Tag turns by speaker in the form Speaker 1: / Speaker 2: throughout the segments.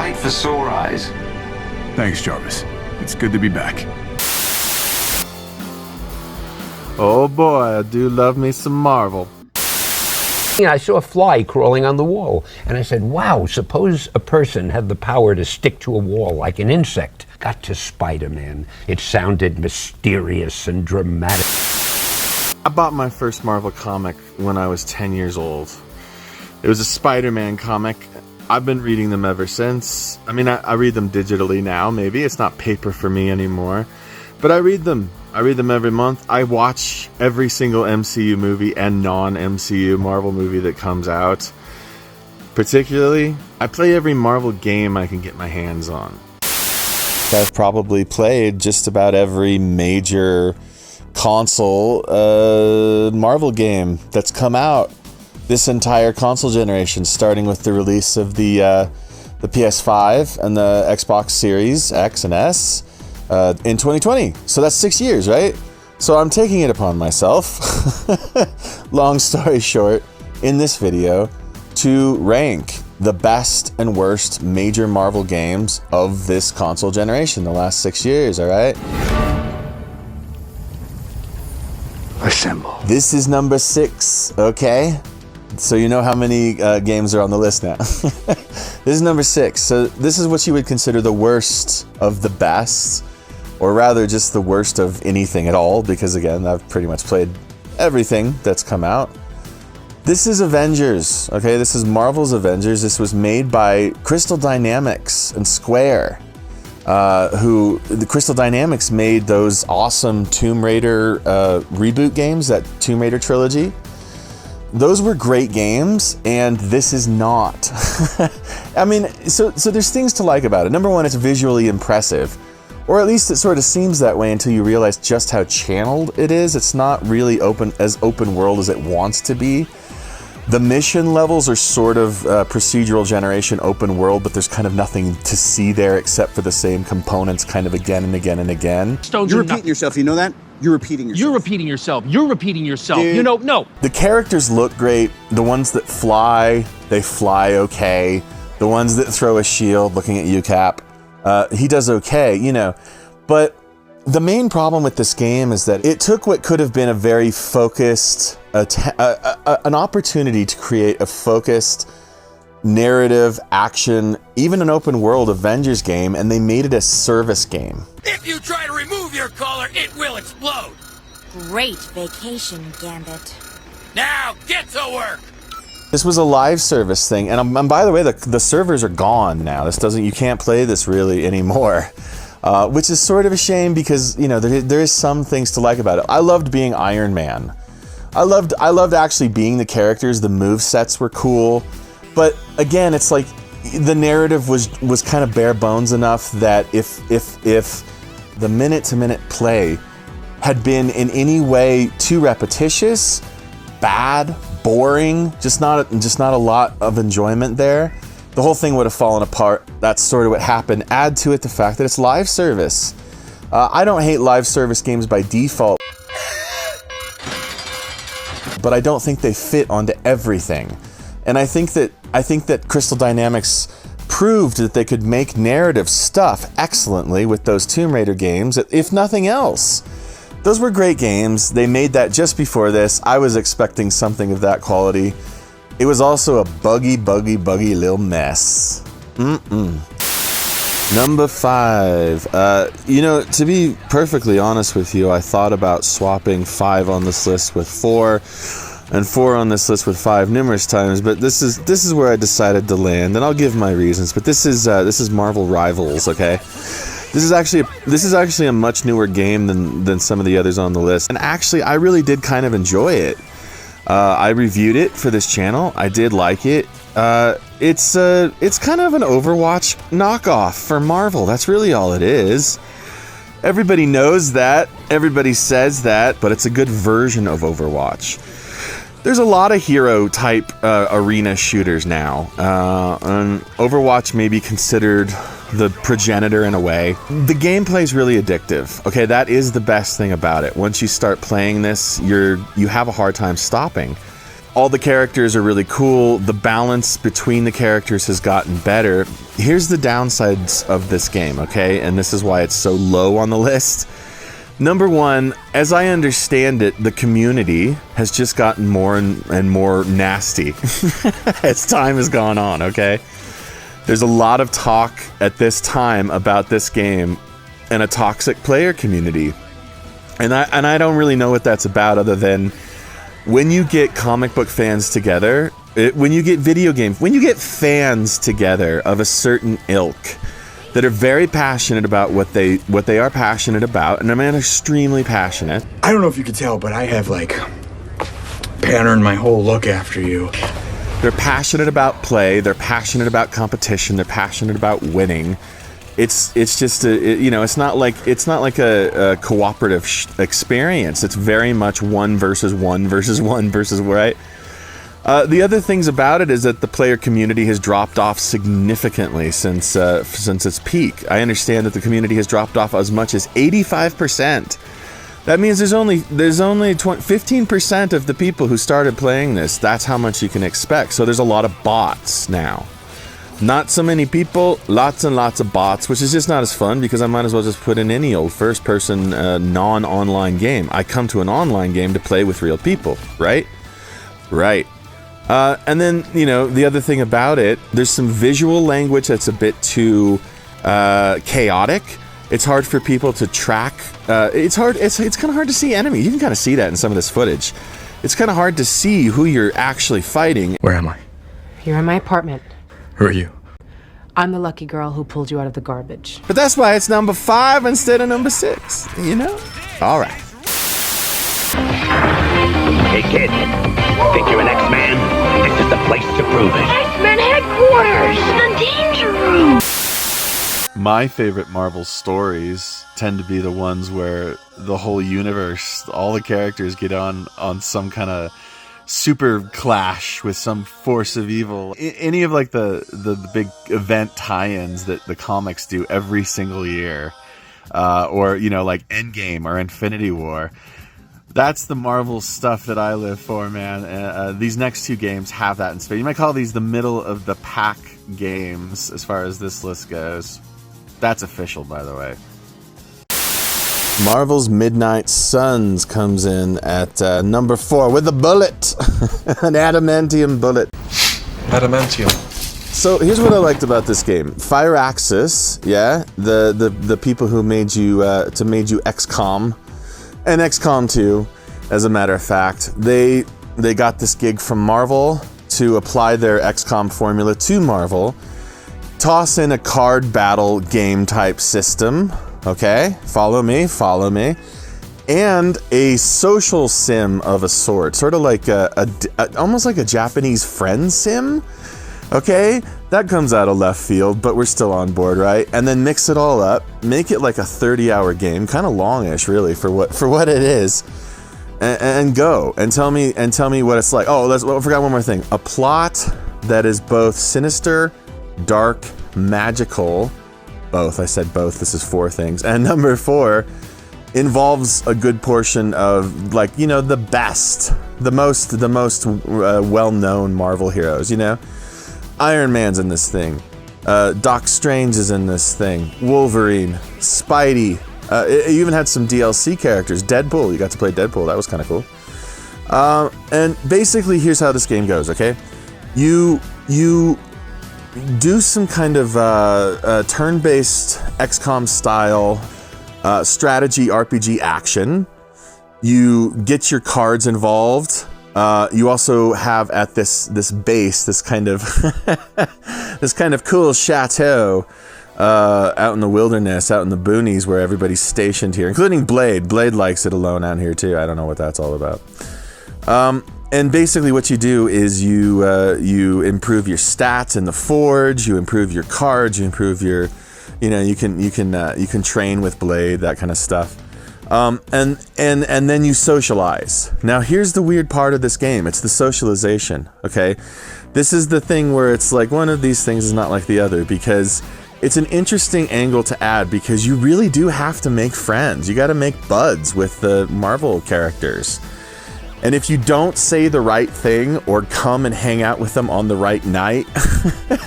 Speaker 1: sight for sore eyes.
Speaker 2: Thanks, Jarvis. It's good to be back.
Speaker 3: Oh boy, I do love me some Marvel.
Speaker 4: I saw a fly crawling on the wall, and I said, wow, suppose a person had the power to stick to a wall like an insect. Got to Spider-Man. It sounded mysterious and dramatic.
Speaker 3: I bought my first Marvel comic when I was 10 years old. It was a Spider-Man comic. I've been reading them ever since. I mean, I read them digitally now, maybe. It's not paper for me anymore. But I read them. I read them every month. I watch every single MCU movie and non-MCU Marvel movie that comes out. Particularly, I play every Marvel game I can get my hands on. I've probably played just about every major console Marvel game that's come out this entire console generation, starting with the release of the PS5 and the Xbox Series X and S in 2020. So that's 6 years, right? So I'm taking it upon myself, long story short, in this video, to rank the best and worst major Marvel games of this console generation, the last 6 years, all right?
Speaker 2: Assemble.
Speaker 3: This is number 6, okay? So you know how many games are on the list now. This is number 6. So this is what you would consider the worst of the best, or rather just the worst of anything at all, because again, I've pretty much played everything that's come out. This is Avengers, okay? This is Marvel's Avengers. This was made by Crystal Dynamics and Square, the Crystal Dynamics made those awesome Tomb Raider reboot games, that Tomb Raider trilogy. Those were great games, and this is not. I mean, so there's things to like about it. Number one, it's visually impressive. Or at least it sort of seems that way until you realize just how channeled it is. It's not really as open world as it wants to be. The mission levels are sort of procedural generation open world, but there's kind of nothing to see there except for the same components kind of again and again and again.
Speaker 5: You're repeating yourself, you know that? You're repeating yourself. You're repeating yourself. You're repeating yourself.
Speaker 3: Dude,
Speaker 5: you know, no.
Speaker 3: The characters look great. The ones that fly, they fly okay. The ones that throw a shield, looking at you, Cap, he does okay, you know. But the main problem with this game is that it took what could have been a very focused, an opportunity to create a focused narrative, action, even an open world Avengers game, and they made it a service game.
Speaker 6: If you try to remove your collar, it will explode.
Speaker 7: Great vacation, Gambit.
Speaker 6: Now, get to work.
Speaker 3: This was a live service thing, and by the way, the servers are gone now. You can't play this really anymore, which is sort of a shame because, you know, there is some things to like about it. I loved being Iron Man. I loved actually being the characters. The move sets were cool, but again, it's like the narrative was kind of bare bones enough that if the minute-to-minute play had been in any way too repetitious, bad, boring, just not a lot of enjoyment there, the whole thing would have fallen apart. That's sort of what happened. Add to it the fact that it's live service. I don't hate live service games by default, but I don't think they fit onto everything. And I think that Crystal Dynamics proved that they could make narrative stuff excellently with those Tomb Raider games, if nothing else. Those were great games. They made that just before this. I was expecting something of that quality. It was also a buggy little mess. Number 5. You know, to be perfectly honest with you, I thought about swapping 5 on this list with 4, and 4 on this list with 5 numerous times, but this is where I decided to land, and I'll give my reasons. But this is Marvel Rivals, okay? This is actually a much newer game than some of the others on the list, and actually I really did kind of enjoy it. I reviewed it for this channel. I did like it. It's kind of an Overwatch knockoff for Marvel. That's really all it is. Everybody knows that. Everybody says that, but it's a good version of Overwatch. There's a lot of hero-type arena shooters now, and Overwatch may be considered the progenitor in a way. The gameplay is really addictive. Okay, that is the best thing about it. Once you start playing this, you have a hard time stopping. All the characters are really cool. The balance between the characters has gotten better. Here's the downsides of this game, okay? And this is why it's so low on the list. Number one, as I understand it, the community has just gotten more and more nasty as time has gone on, okay? There's a lot of talk at this time about this game and a toxic player community. And I don't really know what that's about, other than when you get comic book fans together, when you get fans together of a certain ilk that are very passionate about what they are passionate about, and I'm extremely passionate.
Speaker 1: I don't know if you could tell, but I have like patterned my whole look after you.
Speaker 3: They're passionate about play. They're passionate about competition. They're passionate about winning. It's just it's not like a cooperative experience. It's very much one versus one versus one versus, right? The other things about it is that the player community has dropped off significantly since its peak. I understand that the community has dropped off as much as 85%. That means there's only 15% of the people who started playing this. That's how much you can expect. So there's a lot of bots now. Not so many people, lots and lots of bots, which is just not as fun, because I might as well just put in any old first-person non-online game. I come to an online game to play with real people, right? Right. And then, the other thing about it, there's some visual language that's a bit too chaotic. It's hard for people to track. It's kind of hard to see enemies. You can kind of see that in some of this footage. It's kind of hard to see who you're actually fighting.
Speaker 1: Where am I?
Speaker 8: You're in my apartment.
Speaker 1: Who are you?
Speaker 8: I'm the lucky girl who pulled you out of the garbage.
Speaker 3: But that's why it's number 5 instead of number 6, All right.
Speaker 4: Hey, kid. Think you're an X-Man? This is the place to prove it.
Speaker 9: X-Men headquarters! The danger room!
Speaker 3: My favorite Marvel stories tend to be the ones where the whole universe, all the characters get on some kind of super clash with some force of evil. Any of like the big event tie-ins that the comics do every single year, or like Endgame or Infinity War. That's the Marvel stuff that I live for, man. These next 2 games have that in space. You might call these the middle of the pack games as far as this list goes. That's official, by the way. Marvel's Midnight Suns comes in at number 4 with a bullet. An adamantium bullet.
Speaker 1: Adamantium.
Speaker 3: So here's what I liked about this game. Firaxis, yeah, the people who made you XCOM and XCOM 2, as a matter of fact, they got this gig from Marvel to apply their XCOM formula to Marvel. Toss in a card battle game type system. Okay, follow me, and a social sim of a sort, sort of like almost like a Japanese friend sim. Okay, that comes out of left field, but we're still on board, right? And then mix it all up, make it like a 30-hour game, kind of longish, really, for what it is, and go and tell me what it's like. Oh, I forgot one more thing: a plot that is both sinister, dark, magical. Both. I said both. This is 4 things. And number 4 involves a good portion of, like, the best, the most well-known Marvel heroes, Iron Man's in this thing. Doc Strange is in this thing. Wolverine, Spidey. It even had some DLC characters. Deadpool. You got to play Deadpool. That was kind of cool. And basically, here's how this game goes, okay? You do some kind of turn-based XCOM style strategy RPG action. You get your cards involved. You also have at this base this kind of cool chateau out in the wilderness, out in the boonies, where everybody's stationed here, including Blade. Blade likes it alone out here too. I don't know what that's all about. And basically what you do is you improve your stats in the forge, you improve your cards, you improve your, you can train with Blade, that kind of stuff. And then you socialize. Now here's the weird part of this game. It's the socialization, okay? This is the thing where it's like one of these things is not like the other, because it's an interesting angle to add, because you really do have to make friends. You got to make buds with the Marvel characters. And if you don't say the right thing or come and hang out with them on the right night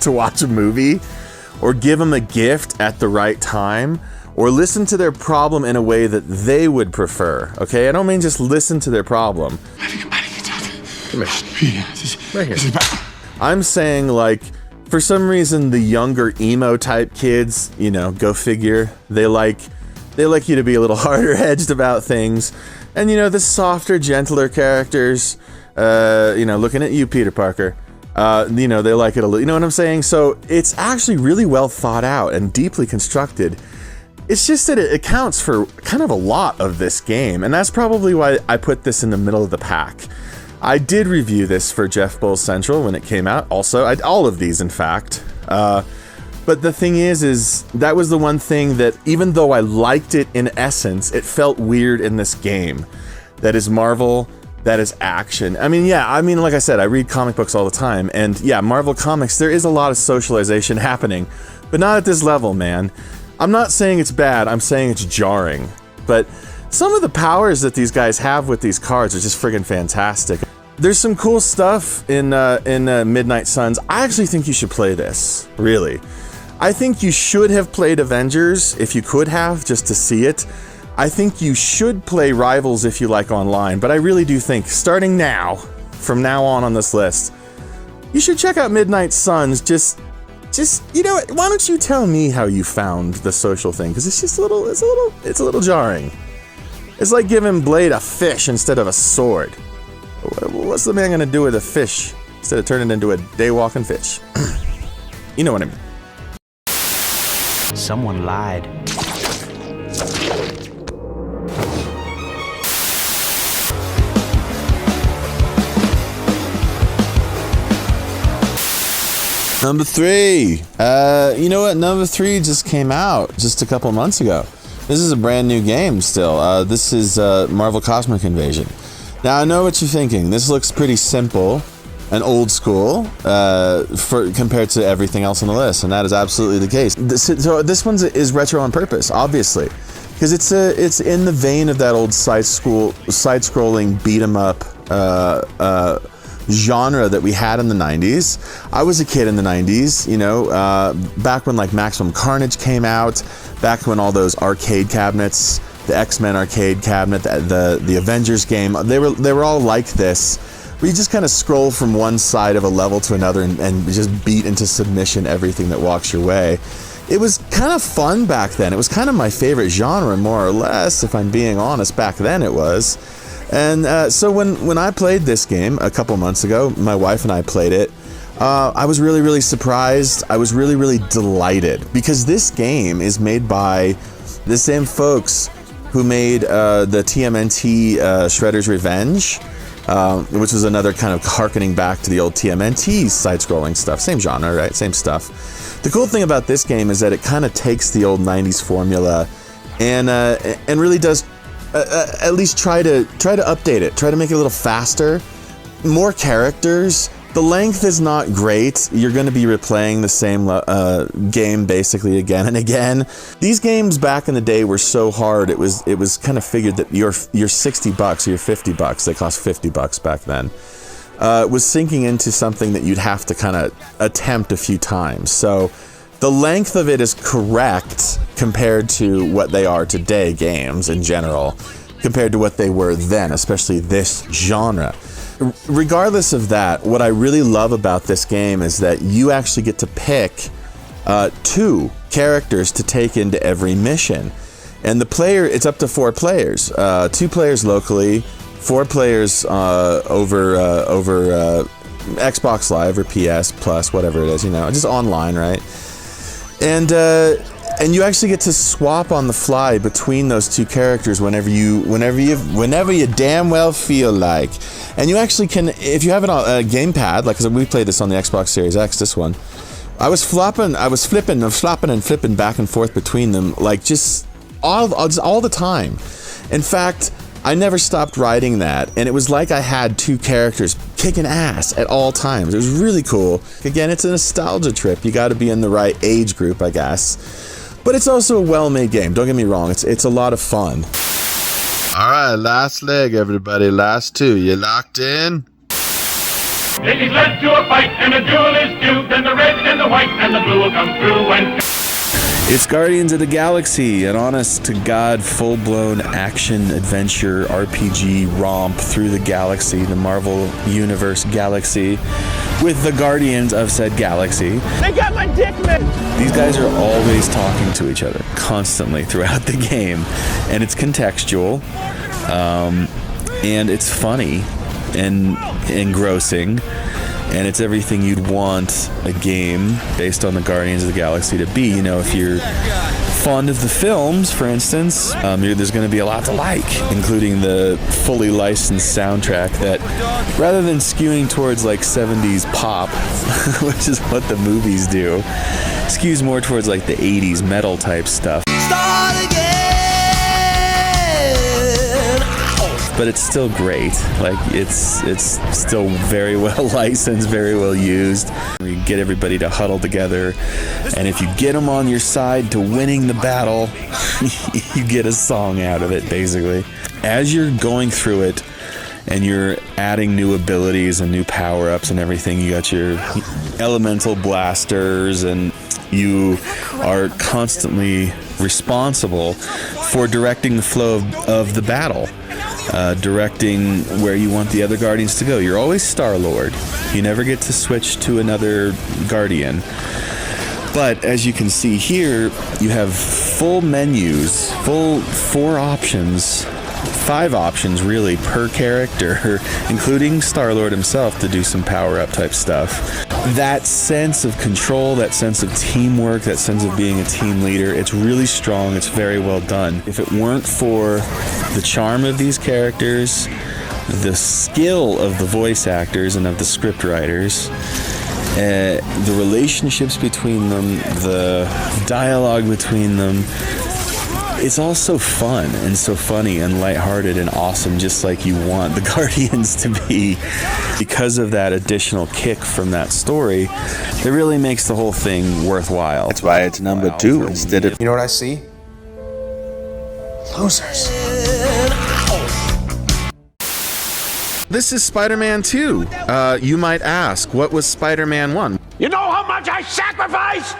Speaker 3: to watch a movie, or give them a gift at the right time, or listen to their problem in a way that they would prefer, okay? I don't mean just listen to their problem.
Speaker 1: Come here. Right here.
Speaker 3: I'm saying, like, for some reason, the younger emo type kids, you know, go figure, they like you to be a little harder edged about things. And, you know, the softer, gentler characters, you know, looking at you, Peter Parker, you know, they like it a little, you know what I'm saying? So it's actually really well thought out and deeply constructed. It's just that it accounts for kind of a lot of this game, and that's probably why I put this in the middle of the pack. I did review this for Jeff Bull Central when it came out. Also, all of these, in fact. But the thing is that was the one thing that, even though I liked it in essence, it felt weird in this game. That is Marvel, that is action. I mean, yeah, like I said, I read comic books all the time, and yeah, Marvel Comics, there is a lot of socialization happening, but not at this level, man. I'm not saying it's bad, I'm saying it's jarring. But some of the powers that these guys have with these cards are just friggin' fantastic. There's some cool stuff in Midnight Suns. I actually think you should play this, really. I think you should have played Avengers, if you could have, just to see it. I think you should play Rivals if you like online, but I really do think, starting now, from now on this list, you should check out Midnight Suns. Just, you know what, why don't you tell me how you found the social thing? Because it's just it's a little jarring. It's like giving Blade a fish instead of a sword. What's the man gonna do with a fish instead of turning it into a day-walking fish? You know what I mean.
Speaker 10: Someone lied.
Speaker 3: Number 3. You know what? Number 3 just came out just a couple months ago. This is a brand new game still. This is Marvel Cosmic Invasion. Now, I know what you're thinking. This looks pretty simple and old school compared to everything else on the list, and that is absolutely the case. So this one is retro on purpose, obviously, because it's in the vein of that old side-scrolling beat-em-up genre that we had in the 90s. I was a kid in the 90s, you know, back when like Maximum Carnage came out, back when all those arcade cabinets, the X-Men arcade cabinet, the Avengers game, they were all like this, where you just kind of scroll from one side of a level to another and just beat into submission everything that walks your way. It was kind of fun back then. It was kind of my favorite genre, more or less, if I'm being honest. Back then it was. And so when I played this game a couple months ago, my wife and I played it, I was really, really surprised. I was really, really delighted, because this game is made by the same folks who made the TMNT Shredder's Revenge, which was another kind of harkening back to the old TMNT side-scrolling stuff. Same genre, right? Same stuff. The cool thing about this game is that it kind of takes the old 90s formula and really does at least try to update it, try to make it a little faster, more characters. The length is not great. You're going to be replaying the same game basically again and again. These games back in the day were so hard. It was kind of figured that your $60 or your $50, they cost $50 back then, was sinking into something that you'd have to kind of attempt a few times. So the length of it is correct compared to what they are today, games in general, compared to what they were then, especially this genre. Regardless of that, what I really love about this game is that you actually get to pick 2 characters to take into every mission. And it's up to 4 players. 2 players locally, 4 players over Xbox Live or PS Plus, whatever it is, you know, just online, right? And you actually get to swap on the fly between those 2 characters whenever you damn well feel like. And you actually can, if you have it on a gamepad, like, 'cause we played this on the Xbox Series X, this one, I was flopping and flipping back and forth between them, like, just all the time. In fact, I never stopped riding that, and it was like I had 2 characters kicking ass at all times. It was really cool. Again, it's a nostalgia trip. You got to be in the right age group, I guess. But it's also a well-made game. Don't get me wrong. It's a lot of fun. All right, last leg, everybody. Last two. You locked in?
Speaker 10: Ladies led to a fight, and a duel is due. Then the red and the white and the blue will come through and...
Speaker 11: It's Guardians of the Galaxy, an honest-to-God, full-blown action-adventure RPG romp through the galaxy, the Marvel Universe galaxy, with the Guardians of said galaxy.
Speaker 10: They got my dick, man!
Speaker 11: These guys are always talking to each other, constantly, throughout the game. And it's contextual, and it's funny, and engrossing. And it's everything you'd want a game based on the Guardians of the Galaxy to be. You know, if you're fond of the films, for instance, there's going to be a lot to like, including the fully licensed soundtrack that, rather than skewing towards like 70s pop, which is what the movies do, skews more towards like the 80s metal type stuff. But it's still great. Like, it's still very well licensed, very well used. You get everybody to huddle together, and if you get them on your side to winning the battle, you get a song out of it, basically. As you're going through it, and you're adding new abilities and new power-ups and everything, you got your elemental blasters, and you are constantly responsible for directing the flow of the battle. Directing where you want the other Guardians to go. You're always Star-Lord. You never get to switch to another Guardian. But as you can see here, you have full menus, full 4 options, 5 options really per character, including Star-Lord himself to do some power-up type stuff. That sense of control, that sense of teamwork, that sense of being a team leader, it's really strong, it's very well done. If it weren't for the charm of these characters, the skill of the voice actors and of the script writers, the relationships between them, the dialogue between them, it's all so fun and so funny and lighthearted and awesome, just like you want the Guardians to be. Because of that additional kick from that story, it really makes the whole thing worthwhile.
Speaker 3: That's why it's number 2 instead of...
Speaker 12: You know what I see? Losers.
Speaker 3: This is Spider-Man 2. You might ask, what was Spider-Man 1?
Speaker 10: You know how much I sacrificed?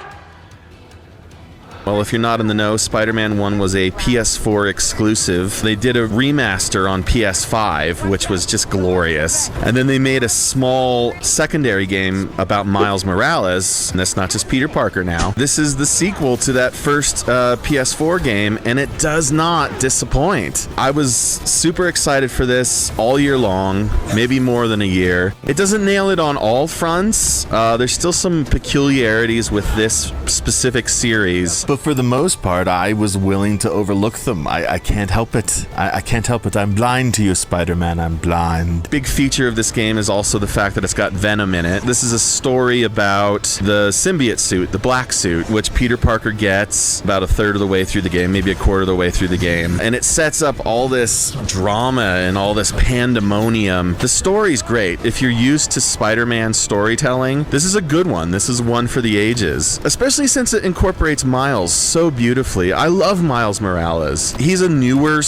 Speaker 3: Well, if you're not in the know, Spider-Man 1 was a PS4 exclusive. They did a remaster on PS5, which was just glorious. And then they made a small secondary game about Miles Morales, and that's not just Peter Parker now. This is the sequel to that first PS4 game, and it does not disappoint. I was super excited for this all year long, maybe more than a year. It doesn't nail it on all fronts. There's still some peculiarities with this specific series, but for the most part, I was willing to overlook them. I can't help it. I can't help it. I'm blind to you, Spider-Man. I'm blind. Big feature of this game is also the fact that it's got Venom in it. This is a story about the symbiote suit, the black suit, which Peter Parker gets about a third of the way through the game, maybe a quarter of the way through the game. And it sets up all this drama and all this pandemonium. The story's great. If you're used to Spider-Man storytelling, this is a good one. This is one for the ages, especially since it incorporates Miles so beautifully. I love Miles Morales. He's a newer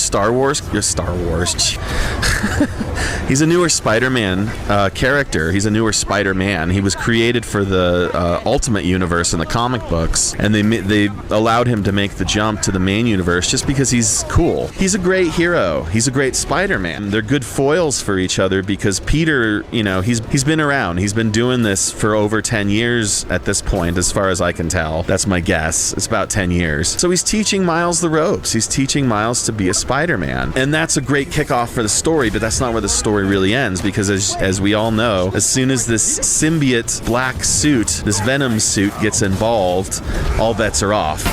Speaker 3: He's a newer Spider-Man character. He's a newer Spider-Man. He was created for the Ultimate Universe in the comic books, and they allowed him to make the jump to the main universe just because he's cool. He's a great hero. He's a great Spider-Man. They're good foils for each other because Peter, you know, he's been around. He's been doing this for over 10 years at this point, as far as I can tell. That's my guess. It's about 10 years. So he's teaching Miles the ropes. He's teaching Miles to be a Spider-Man. And that's a great kickoff for the story, but that's not where the story really ends, because as we all know, as soon as this symbiote black suit, this Venom suit gets involved, all bets are off.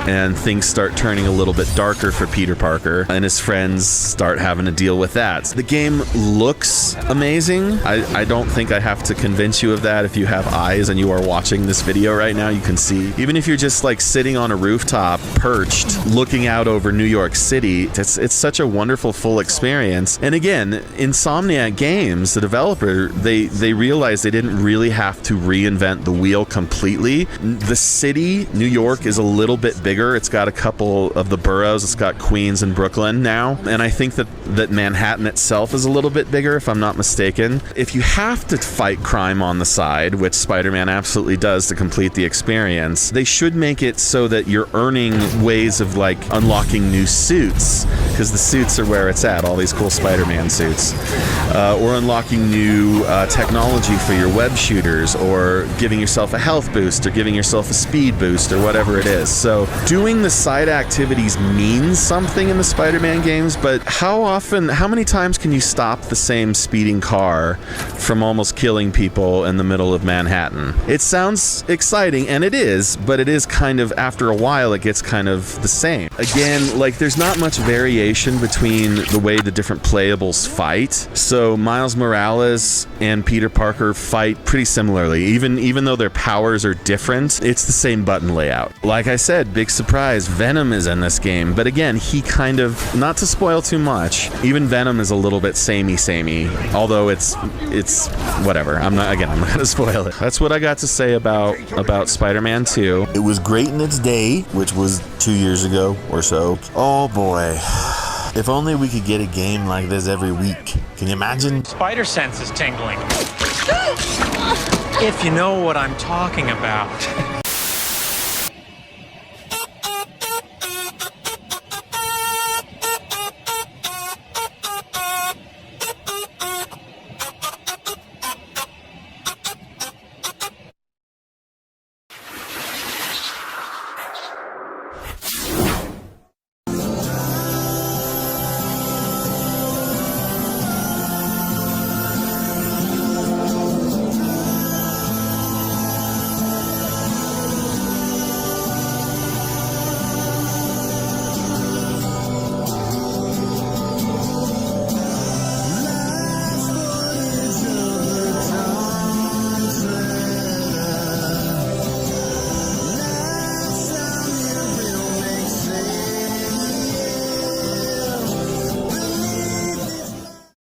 Speaker 3: And things start turning a little bit darker for Peter Parker, and his friends start having to deal with that. The game looks amazing. I don't think I have to convince you of that. If you have eyes and you are watching this video right now, you can see. Even if you're just like sitting on a rooftop, perched, looking out over New York City, it's such a wonderful, full experience. And again, Insomniac Games, the developer, they realized they didn't really have to reinvent the wheel completely. The city, New York, is a little bit bigger
Speaker 11: bigger. It's got a couple of the boroughs. It's got Queens and Brooklyn now. And I think that Manhattan itself is a little bit bigger, if I'm not mistaken. If you have to fight crime on the side, which Spider-Man absolutely does to complete the experience, they should make it so that you're earning ways of like unlocking new suits, because the suits are where it's at, all these cool Spider-Man suits, or unlocking new technology for your web shooters, or giving yourself a health boost, or giving yourself a speed boost, or whatever it is. So doing the side activities means something in the Spider-Man games, but how many times can you stop the same speeding car from almost killing people in the middle of Manhattan? It sounds exciting, and it is, but it is kind of, after a while, it gets kind of the same. Again, like, there's not much variation between the way the different playables fight. So Miles Morales and Peter Parker fight pretty similarly. Even though their powers are different, it's the same button layout. Like I said, big surprise, Venom is in this game. But again, he kind of, not to spoil too much, even Venom is a little bit samey, although it's whatever. I'm not gonna spoil it. That's what I got to say about Spider-Man 2.
Speaker 12: It was great in its day, which was 2 years ago or so. Oh boy. If only we could get a game like this every week. Can you imagine?
Speaker 13: Spider sense is tingling. If you know what I'm talking about.